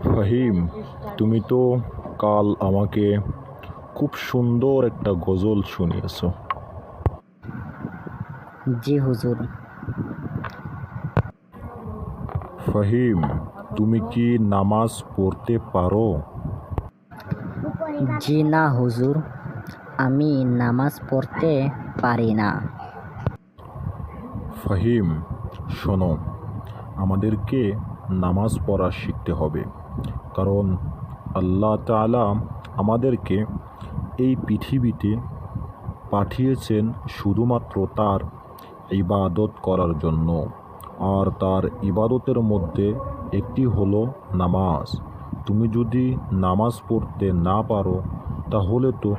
ফাহিম, তুমি তো কাল আমাকে খুব সুন্দর একটা গজল শুনিয়েছ। জি হুজুর। ফাহিম, তুমি কি নামাজ পড়তে পারো? জি না হুজুর, আমি নামাজ পড়তে পারি না। ফাহিম, শোনো, আমাদেরকে নামাজ পড়া শিখতে হবে, কারণ আল্লাহ তাআলা আমাদেরকে এই পৃথিবীতে পাঠিয়েছেন শুধুমাত্র তার ইবাদত করার জন্য। আর তার ইবাদতের মধ্যে একটি হলো নামাজ। তুমি যদি নামাজ পড়তে না পারো, তাহলে তো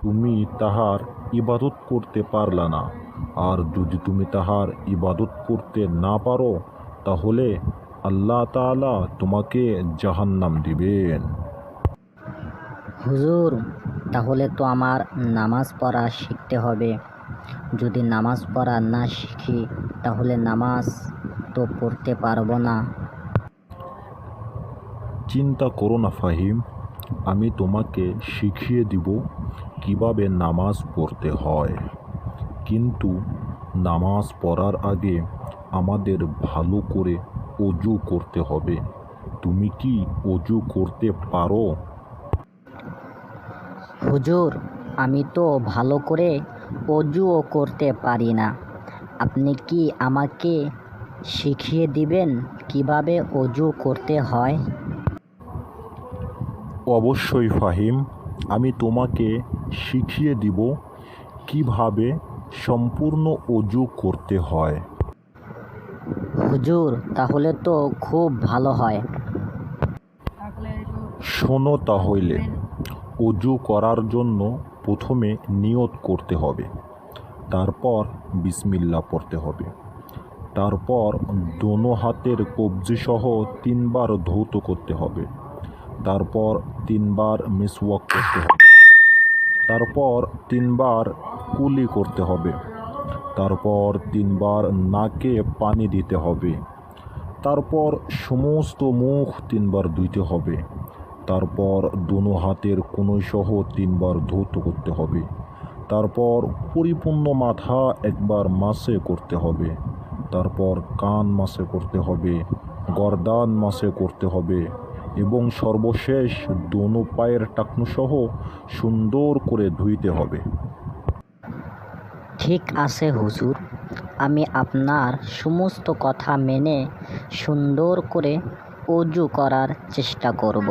তুমি তাহার ইবাদত করতে পারলা না। আর যদি তুমি তাহার ইবাদত করতে না পারো, তাহলে আল্লাহ তাআলা তোমাকে জাহান্নাম দিবেন। হুজুর, তাহলে তো আমার নামাজ পড়া শিখতে হবে। যদি নামাজ পড়া না শিখি, তাহলে নামাজ তো পড়তে পারবো না। চিন্তা করো না ফাহিম, আমি তোমাকে শিখিয়ে দিব কিভাবে নামাজ পড়তে হয়। কিন্তু নামাজ পড়ার আগে আমাদের ভালো করে অজু করতে হবে। তুমি কি অজু করতে পারো? হুজুর, আমি তো ভালো করে অজুও করতে পারি না। আপনি কি আমাকে শিখিয়ে দিবেন কিভাবে অজু করতে হয়? অবশ্যই ফাহিম, আমি তোমাকে শিখিয়ে দিব কিভাবে সম্পূর্ণ অজু করতে হয়। হুজুর, তাহলে তো খুব ভালো হয়। শোনো তাহলে, অজু করার জন্য প্রথমে নিয়ত করতে হবে, তারপর বিসমিল্লাহ পড়তে হবে, তারপর দোনো হাতের কবজি সহ 3 বার ধৌত করতে হবে, তারপর 3 বার মিসওয়াক করতে হবে, তারপর 3 বার কুলি করতে হবে, তারপর 3 বার নাকে পানি দিতে হবে, তারপর সমস্ত মুখ 3 বার ধুইতে হবে, তারপর দোনো হাতের কনুই সহ 3 বার ধৌত করতে হবে, তারপর পরিপূর্ণ মাথা একবার মাসে করতে হবে, তারপর কান মাসে করতে হবে, গর্দান মাসে করতে হবে এবং সর্বশেষ দোনো পায়ের টাকনু সহ সুন্দর করে ধুইতে হবে। ঠিক আছে হুজুর, আমি আপনার সমস্ত কথা মেনে সুন্দর করে অজু করার চেষ্টা করব।